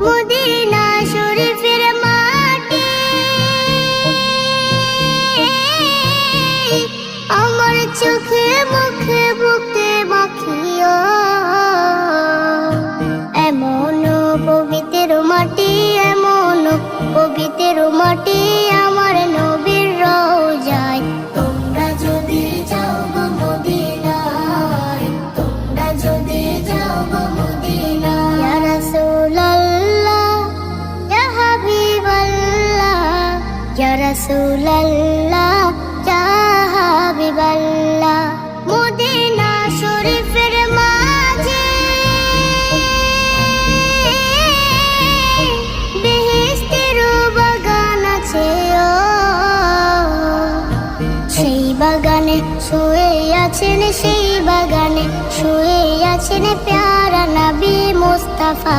Medina শরীফের মাটি আমার চোখে মুখে বুকে মাখিও। এমন পবিত্র মাটি, এমন পবিত্র মাটি আমার নবীর রওজায়। তোমরা যদি যাও গো মদিনায়, তোমরা যদি যাও গো মদিনায়। ইয়া রাসূলুল্লাহ, ইয়া হাবিবাল্লাহ, ইয়া রাসূলুল্লাহ, ইয়া হাবিবাল্লাহ। মদিনা শরীফের মাঝে বেহেশতের বাগান আছে ও। সেই বাগানে শুয়ে আছেন, সেই বাগানে শুয়ে আছেন প্যারা নবী মুস্তাফা।